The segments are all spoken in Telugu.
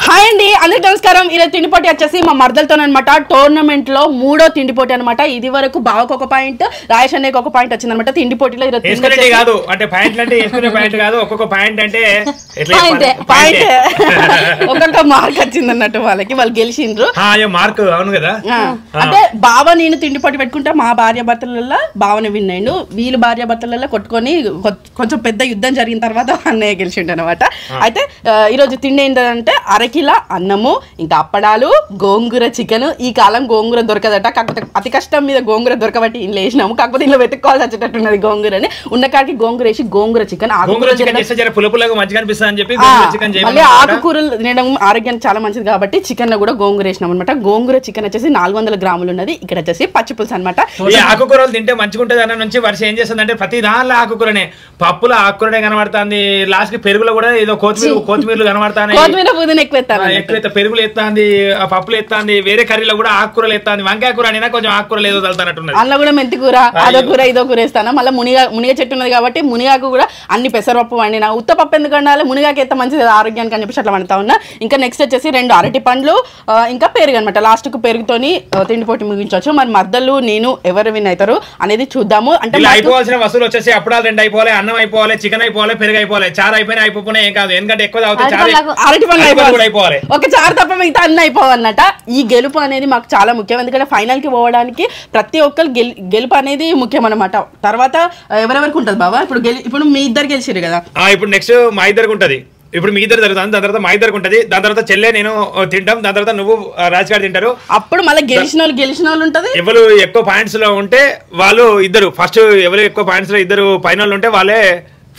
హాయ్ అండి, అందరికీ నమస్కారం. ఈరోజు తిండి పోటీ వచ్చేసి మా మర్దలతో అనమాట. టోర్నమెంట్ లో 3వ తిండి పోటీ అనమాట. ఇది వరకు బావకు ఒక పాయింట్, రాయేష్ అన్నయ్యకి ఒక పాయింట్ వచ్చింది అనమాట. తిండి పోటీలో ఈరోజు కాదు అంటే పాయింట్ అంటే వేసుకునే పాయింట్ కాదు, ఒక్కొక్క పాయింట్ అంటే పాయింట్ ఒక్కొక్క మార్క్ వచ్చింది అన్నట్టు వాళ్ళకి. వాళ్ళు గెలిచిండ్రు మార్క్. అవును కదా. అంటే బావ నేను తిండి పోటీ పెట్టుకుంటే మా భార్య భర్తలలో బావని విన్ అయ్యిండు. వీళ్ళు భార్య భర్తలలో కొట్టుకొని కొంచెం పెద్ద యుద్ధం జరిగిన తర్వాత అన్నయ్య గెలిచిండు అనమాట. అయితే ఈరోజు తిండి ఏంటంటే అరకిల అన్నము, ఇంకా అప్పడాలు, గోంగూర చికెన్. ఈ కాలం గోంగూర దొరకదట, కాకపోతే అతి కష్టం మీద గోంగూర దొరకబట్టి ఇంట్లో వేసినాము. కాకపోతే ఇంట్లో వెతుక్కోవాల్సి వచ్చేటట్టున్నది గోంగూరని. ఉన్నకాడికి గోంగూర వేసి గోంగూర చికెన్, మళ్ళీ ఆకుకూరలు తినడం ఆరోగ్యానికి చాలా మంచిది కాబట్టి చికెన్ లో కూడా గోంగూర వేసినాం అనమాట. గోంగూర చికెన్ వచ్చేసి 400 గ్రాములు ఉన్నది. ఇక్కడ వచ్చేసి పచ్చిపులుసు అనమాట. ఆకుకూరలు తింటే మంచిగా ఉంటుంది అన్న నుంచి వర్ష ఏం చేస్తుంది అంటే ప్రతి దానిలో ఆకుకూరనే, పప్పులో ఆకుకూరనే కనబడుతుంది. లాస్ట్ కి పెరుగులో కూడా ఏదో కొత్తిమీరలు కనబడతాయి. కొత్తిమీర పుదీనా ఎక్కువ పెరుగులు ఎత్తాంది, పప్పులు ఎత్తాంది, వేరే కర్రీలో కూడా ఆకుకూరలు ఎత్తాంది. వంకాయ కూర అయినా కొంచెం ఆకుకూరలు ఏదో తలుతానట్టున్నది. అందులో కూడా మెంతి కూర, అదో కూర ఇదో కూర వేస్తాను. మళ్ళీ మునిగా చెట్టు ఉన్నది కాబట్టి మునిగాకు కూడా అన్ని పెసరపప్పు వండిన. ఉత్తపప్పు ఎందుకు వండాలి, మునిగాకు ఎత్త మంచిది ఆరోగ్యానికి అని చెప్పేసి అట్లా వండుతా ఉన్నా. ఇంకా నెక్స్ట్ వచ్చేసి 2 అరటి పండ్లు, ఇంకా పెరుగు అనమాట. లాస్ట్ కు పెరుగుతోని తిండి పోటీ ముగించవచ్చు. మరి మర్దలు నేను ఎవరు విన్ అవుతారు అనేది చూద్దాము. అంటే అయిపోవాల్సిన వసూలు వచ్చేసి అప్పుడాలు 2 అయిపోవాలి, అన్నం అయిపోవాలి, చికెన్ అయిపోవాలి, పెరుగు అయిపోవాలి. చారు అయిపోయినా అయిపోయినా ఏం కాదు, ఎందుకంటే ఎక్కువ అరటి పండ్లు అయిపోవాలి, ఒక చారు తప్ప మిగతా అన్ని అయిపోవాలన్నట. ఈ గెలుపు అనేది మాకు చాలా ముఖ్యం, ఎందుకంటే ఫైనల్ కి పోవడానికి ప్రతి ఒక్కరు గెలుపు అనేది ముఖ్యం అనమాట. తర్వాత ఎవరెవరికి ఉంటుంది బాబా? ఇప్పుడు మీ ఇద్దరు గెలిచిరు కదా, ఇప్పుడు నెక్స్ట్ మా ఇద్దరికి ఉంటది. ఇప్పుడు మీ ఇద్దరు జరుగుతుంది, దాని తర్వాత మా ఇద్దరికి ఉంటది, దాని తర్వాత చెల్లె నేను తింటాం, దాని తర్వాత నువ్వు రాజ్ గారు తింటారు. అప్పుడు మళ్ళీ గెలిచిన వాళ్ళు ఉంటది. ఎవరు ఎక్కువ పాయింట్స్ లో ఉంటే వాళ్ళు ఇద్దరు ఫస్ట్, ఎవరు ఎక్కువ పాయింట్స్ లో ఇద్దరు ఫైనల్ ఉంటే వాళ్ళే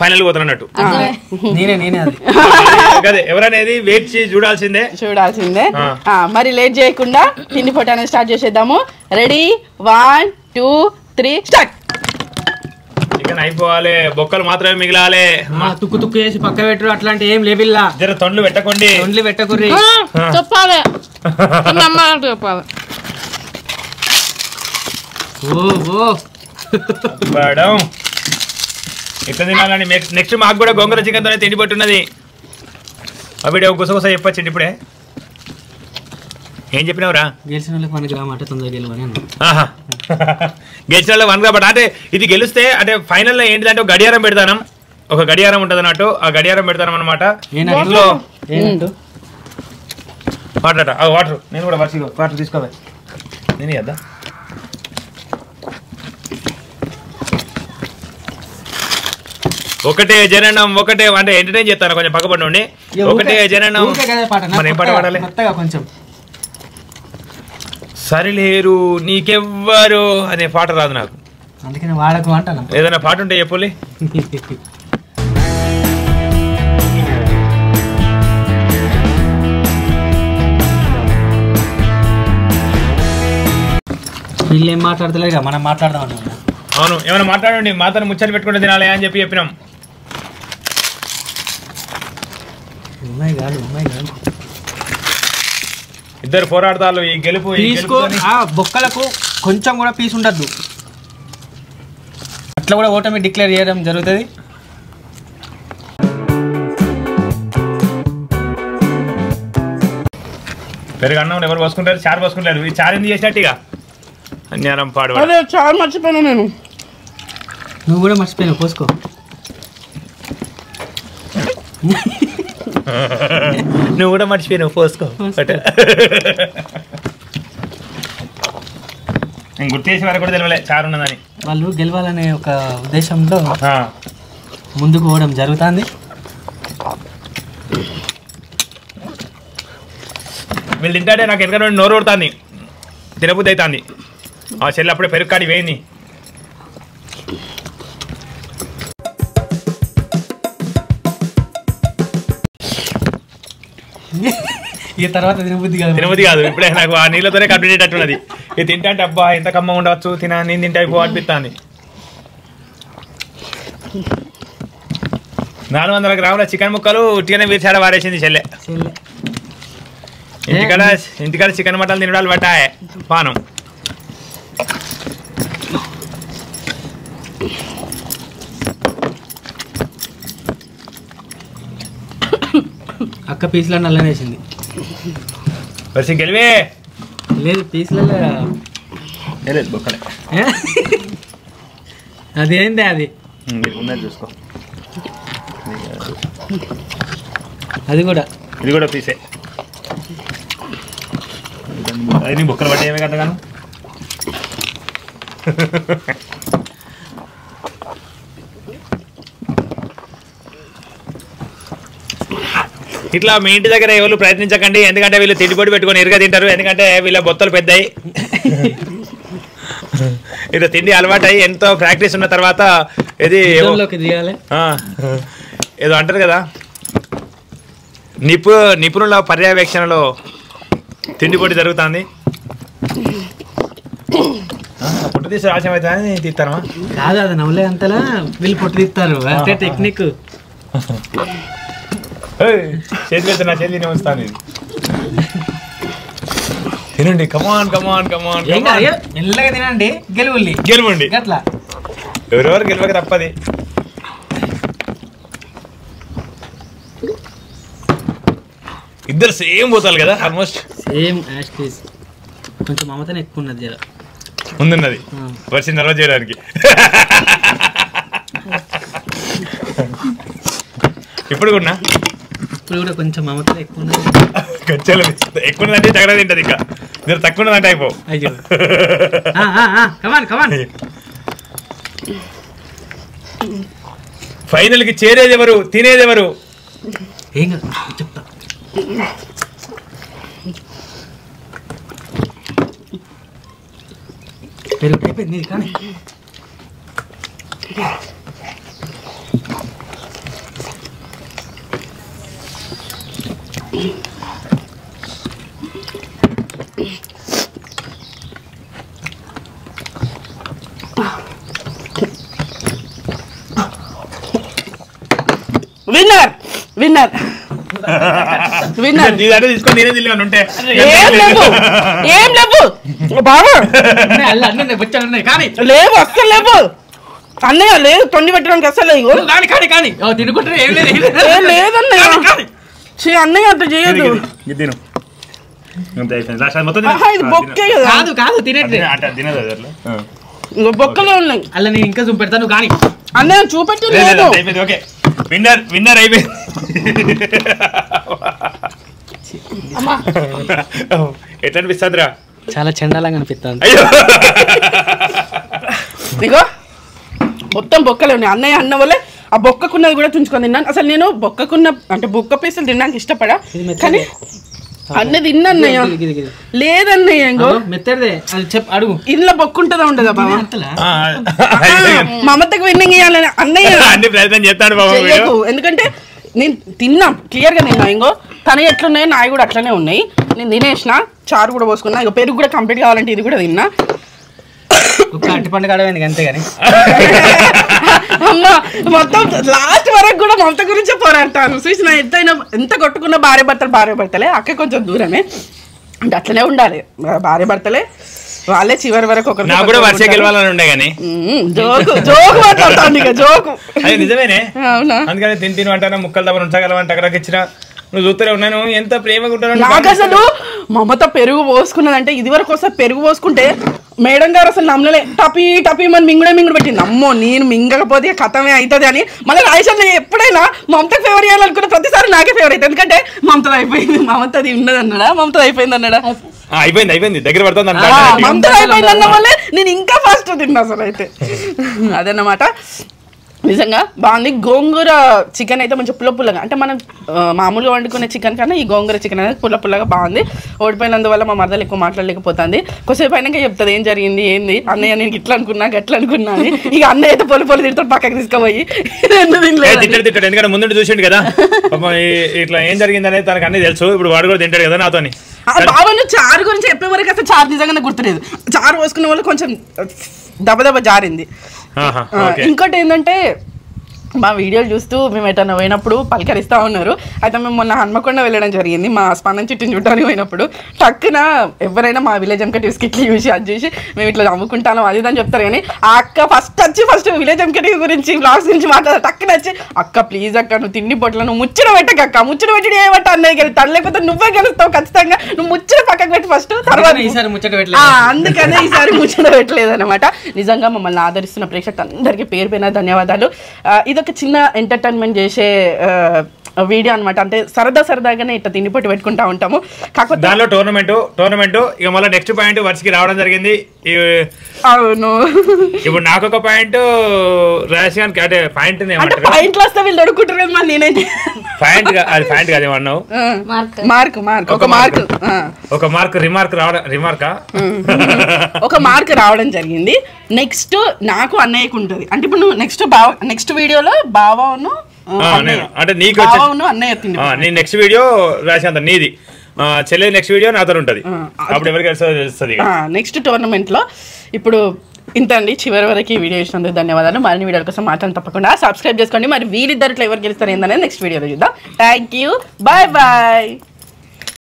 ఫైనల్ పోతున్నట్టు. అదే ఎవరనేది వెయిట్ చూడాల్సిందే. మరి లేట్ చేయకుండా తిండి పోటీ అనేది స్టార్ట్ చేసేద్దాము. Ready, 1 2 3 start. చికెన్ అయిపోవాలి, బొక్కలు మాత్రమే మిగిలాలి. తుక్కు తుక్కు చేసి పక్క పెట్టరు, అట్లాంటి ఏం లేవిల్లా. జర తొండ్లు పెట్టకండి, తొండ్లు పెట్టకుర్రి చెప్పాలి. ఇట్లా తినాలని. నెక్స్ట్ మాకు కూడా గోంగూర చికెన్ తోనే తిండి పట్టున్నది. అవిడే గుసగుస చెప్పొచ్చింది ఇప్పుడే. ఏం చెప్పినావురా? గెలిచిన వాళ్ళకి 1 గ్రామ్ అంటే తొందరగా గెలవని. గెలిచిన వాళ్ళు 1 గ్రామ్ అంటే ఇది గెలిస్తే అంటే ఫైనల్ లో ఏంటిదంటే ఒక గడియారం పెడతాను, ఒక గడియారం ఉంటుంది అన్నట్టు. ఆ గడియారం పెడతాను అనమాట. వాటర్ వాటర్ నేను కూడా వాటర్ తీసుకోవాలి. నేను కదా ఒకటే జననం ఒకటే అంటే ఎంటర్టైన్ చేస్తాను, కొంచెం పక్కపడి ఉండి. ఒకటే జననం మనం ఏం పాట పాడాలి? కొంచెం సరిలేరు నీకెవ్వరు అనే పాట రాదు నాకు, అందుకని వాడకు అంటాను. ఏదైనా పాట ఉంటే చెప్పులి. వీళ్ళు ఏం మాట్లాడతలేదు, మనం మాట్లాడదాం. అవును, ఏమైనా మాట్లాడండి, మాతను ముచ్చట పెట్టుకుంటే తినాలి అని చెప్పినాం. ఇద్దరు పోరాడతారు ఈ గెలుపు. బొక్కలకు కొంచెం కూడా పీస్ ఉండద్దు, అట్లా కూడా ఓటమి డిక్లేర్ చేయడం జరుగుతుంది. పెరుగు అన్నం ఎవరు పోసుకుంటారు? చారు పోసుకుంటారు. ఈ చారు ఎందుకు చేసినట్టు ఇక అన్యారం పాడు. చారు మర్చిపోయినా నేను. నువ్వు కూడా మర్చిపోయినావు, పోసుకో. నువ్వు కూడా మర్చిపోయినావు, పోసుకో. నేను గుర్తు చేసే వరకు కూడా తెలియలే చారు ఉన్నదని. వాళ్ళు గెలవాలనే ఒక ఉద్దేశంతో ముందుకు పోవడం జరుగుతుంది. వీళ్ళు తింటే నాకు ఎందుకంటే నోరు కొడుతుంది, తినబుద్ధి అవుతుంది. ఆ చెల్లి అప్పుడే పెరుగు కాడి వేయింది. ఈ తర్వాత తినబుద్ధి కాదు, ఇప్పుడే నాకు ఆ నీళ్ళతోనే కంప్లీట్ అట్టున్నది. ఇది తింటే అంటే అబ్బా ఎంత కమ్మ ఉండవచ్చు, నేను తింటే అయిపో అనిపిస్తుంది. 400 గ్రాముల చికెన్ ముక్కలు ఉట్టిగానే వీర్చాడ వారేసింది చెల్లె. ఇంటికాడ చికెన్ మటన్ తినడాలు పట్టాయి పానం. అక్క పీసులో నల్లనేసింది. వర్షి గెలివే లేదు పీసులలో లేదు బొక్కలే అదేంది అది ఉన్నది చూసుకో అది కూడా ఇది కూడా పీసే అది నీ బొక్కలు పట్టి ఏమే కట్టగాను ఇట్లా మీ ఇంటి దగ్గర ఎవరు ప్రయత్నించకండి, ఎందుకంటే వీళ్ళు తిండిపోటీ పెట్టుకొని ఎరుగా తింటారు, ఎందుకంటే వీళ్ళ బొత్తలు పెద్దయి. ఇట్లా తిండి అలవాటు అయ్యి ఎంతో ప్రాక్టీస్ ఉన్న తర్వాత ఇది ఏదో అంటారు కదా, నిపుణుల పర్యవేక్షణలో తిండిపోటీ జరుగుతుంది. పొట్టు తీసి ఆశయం అవుతుందని తీస్తారా? కాదు, అది నవ్వులే అంతలా వీళ్ళు పొట్టు తీస్తారు, అంటే టెక్నిక్. చేతి పెడుతున్నా, చేతి ఉంచుతాను. తినండి, కమాన్ కమాన్ కమాన్, మెల్లగా తినండి, గెలువండి. అట్లా ఎవరెవరు గెలవక తప్పది. ఇద్దరు సేమ్ పోతారు కదా, ఆల్మోస్ట్ సేమ్ యాస్టీస్. కొంచెం మమతనే ఎక్కువ ఉన్నది జర ముందున్నది వర్షం నర్వ చేయడానికి. ఇప్పుడు కూడా కొంచెం మమతనే ఎక్కువ ఉన్నది. గచ్చాలు ఎక్కువ ఉన్నదంటే తగడ తింటది, ఇంకా మీరు తక్కువ ఉన్నదంటే అయిపో. అయ్యో కమాన్ కమాన్. ఫైనల్ కి చేరేది ఎవరు, తినేది ఎవరు? ఏం కదా చెప్తా. పెరుగు అయిపోయింది కానీ విన్నర్ విన్నర్ విన్నర్. తీసుకొని నేనే తిరిగి ఉంటే ఏం లేవు బాబు, కానీ లేవు అస్సలు లేవు అన్నయ్య, లేదు తొండి పెట్టడానికి అసలు తినుకుంటారు. ఏం లేదన్నయ్య, అన్నయ్య అంత చేయదు. ఇది బొక్కే కదా. కాదు కాదు తినేట్లే, బొక్కలే ఉన్నాయి. అలా నేను ఇంకా చూపెడతాను కానీ అన్నయ్య చూపెట్టి లేదు. ఓకే, విన్నర్ విన్నర్ అయిపోయింది. ఎట్లా అనిపిస్తుందిరా? చాలా చండాలంగా అనిపిస్తుంది. ఇగో మొత్తం బొక్కలే ఉన్నాయి. అన్నయ్య అన్న వల్లే ఆ బొక్కకున్నది కూడా తుంచుకొని తిన్నాను. అసలు నేను బొక్కకున్న అంటే బొక్క పీసులు తినడానికి ఇష్టపడా, కానీ అన్న తిన్నా అన్నయ్య. లేదన్నయ్య ఇంకో మెత్తదే అది చెప్పు, అడుగు. ఇంట్లో బొక్క ఉంటుందా ఉండదా బాబా? మమతకు విన్నింగ్ ఇవ్వాలని అన్నయ్య అన్ని ప్రయత్నం చేస్తాడు బాబు. ఎందుకంటే నేను తిన్నా క్లియర్ గా తిన్నా. ఇంకో తన ఎట్లున్నాయో నాయి కూడా అట్లనే ఉన్నాయి. నేను తినేసిన, చారు కూడా పోసుకున్నా. ఇక పెరుగు కూడా కంప్లీట్ కావాలంటే ఇది కూడా తిన్నా. అట్టి పండుగ ఆడమైంది అంతేగాని అమ్మ మొత్తం లాస్ట్ వరకు కూడా మమత గురించే పోరాడతాను. చూసిన ఎంత కొట్టుకున్న భార్య భర్తలే. అక్క కొంచెం దూరమే అంటే అట్లనే ఉండాలి. భార్య భర్తలే వాళ్ళే చివరి వరకు ఒకరు. నాకు కూడా వర్ష గెలవాలని ఉండే కానీ జోకు మాట్లాడతాను ఇక జోకు. అది నిజమేనే. అవునా? అందుకని తిని అంటాను, ముక్కలు తప్ప ఉంచగలవని టకరాకి ఇచ్చిన. నువ్వు చూస్తూనే ఉన్నాను ఎంత ప్రేమగా ఉంటాను. నాకు అసలు మమత పెరుగు పోసుకున్నదంటే ఇది వరకు వస్తే పెరుగు పోసుకుంటే మేడం గారు అసలు నమ్మలే, టపీ టపీ మన మింగుడు పెట్టింది. అమ్మో నేను మింగకపోతే కథమే అవుతుంది అని. మళ్ళీ రాయిషన్ ఎప్పుడైనా మమతకు ఫేవర్ చేయాలనుకున్న ప్రతిసారి నాకే ఫేవర్ అవుతుంది. ఎందుకంటే మమతది అయిపోయింది, మమతది ఉన్నది అన్నాడా, మమతది అయిపోయింది అన్నాడా. అయిపోయింది దగ్గర పడుతుంది. మమతది అయిపోయింది అన్న వల్లే నేను ఇంకా ఫాస్ట్ తిన్నా అసలు. అయితే అదన్నమాట. నిజంగా బాగుంది. గోంగూర చికెన్ అయితే మంచి పుల్లగా, అంటే మనం మామూలుగా వండుకునే చికెన్ కన్నా ఈ గోంగూర చికెన్ అనేది పుల్లగా బాగుంది. ఓడిపోయినందువల్ల మా మరదలు ఎక్కువ మాట్లాడలేకపోతుంది. కొద్దిసేపు అయినాక చెప్తుంది ఏం జరిగింది ఏంది. అన్నయ్య నేను ఇట్లా అనుకున్నా గట్లా అనుకున్నా అని. ఇక అన్నయ్య అయితే పొలి తిడతాడు పక్కకి తీసుకుపోయి. తింటాడు ఎందుకంటే ముందు చూసిండు కదా ఇట్లా ఏం జరిగింది అనేది తనకు అన్నీ తెలుసు. ఇప్పుడు వాడు కూడా తింటాడు కదా నాతోని. బాబా నువ్వు చారు గురించి చెప్పే వరకు అసలు చారు నిజంగానే గుర్తులేదు. చారు పోసుకున్న వాళ్ళు కొంచెం దెబ్బ జారింది. ఇంకోటి ఏంటంటే మా వీడియోలు చూస్తూ మేము ఎటన్నా పోయినప్పుడు పలకరిస్తూ ఉన్నారు. అయితే మేము మొన్న హన్మకొండ వెళ్ళడం జరిగింది మా స్పందన చిట్టుని చూడడానికి పోయినప్పుడు. టక్కున ఎవరైనా మా విలేజ్ ఎంకటీవ్స్కి ఇట్లా చూసి అది చూసి మేము ఇట్లా నమ్ముకుంటాను అది అని చెప్తారు. కానీ ఆ అక్క ఫస్ట్ విలేజ్ ఎంకటీవ్ గురించి బ్లాగ్స్ గురించి మాట్లాడారు. టక్కున వచ్చి అక్క ప్లీజ్ అక్క నువ్వు తిండి పొట్ల నువ్వు ముచ్చట పెట్టక అక్క ముచ్చట పెట్టి ఏమంటే అన్నయ్య గెలుతాడు లేకపోతే నువ్వే గెలుస్తావు ఖచ్చితంగా నువ్వు ముచ్చట పక్కకు పెట్టి ఫస్ట్ తర్వాత అందుకనే ఈసారి ముచ్చట పెట్టలేదు అనమాట. నిజంగా మమ్మల్ని ఆదరిస్తున్న ప్రేక్షకులందరికీ పేరు పైన ధన్యవాదాలు. ఇదొక చిన్న ఎంటర్టైన్మెంట్ చేసే వీడియో అనమాట. అంటే సరదాగానే ఇట్లా తిండి పొట్టి పెట్టుకుంటా ఉంటాము. కాకపోతే దానిలో టోర్నమెంట్ ఇక మళ్ళీ నెక్స్ట్ పాయింట్ వర్షకి రావడం జరిగింది. అవును ఇప్పుడు నాకు ఒక పాయింట్ రాజశానికి అంటే పాయింట్ పాయింట్లు వస్తే వీళ్ళు దొడుకుంటారు కదా మరి నేనేం పాయింట్ అది పాయింట్ కాదు ఏమన్నావు ఒక మార్క్ ఒక మార్క్ రావడం జరిగింది. నెక్స్ట్ నాకు అన్నయ్యకు ఉంటుంది. అంటే ఇప్పుడు నువ్వు నెక్స్ట్ వీడియోలో బావను అంటే నీకు నీ నెక్స్ట్ వీడియో రాసేంత నీది చెల్లె నెక్స్ట్ వీడియో నాతో ఉంటది అప్పుడు ఎవరికి తెలుస్తుంది నెక్స్ట్ టోర్నమెంట్ లో. ఇప్పుడు ఇంత అండి, చివరి వరకు ఈ వీడియో ఇచ్చినందుకు ధన్యవాదాలు. మరిన్ని వీడియోల కోసం మాత్రం తప్పకుండా సబ్స్క్రైబ్ చేసుకోండి. మరి వీరిద్దరిలో ఎవరు గెలుస్తారు ఏందనేది నెక్స్ట్ వీడియోలో చూద్దాం. Thank you, bye bye.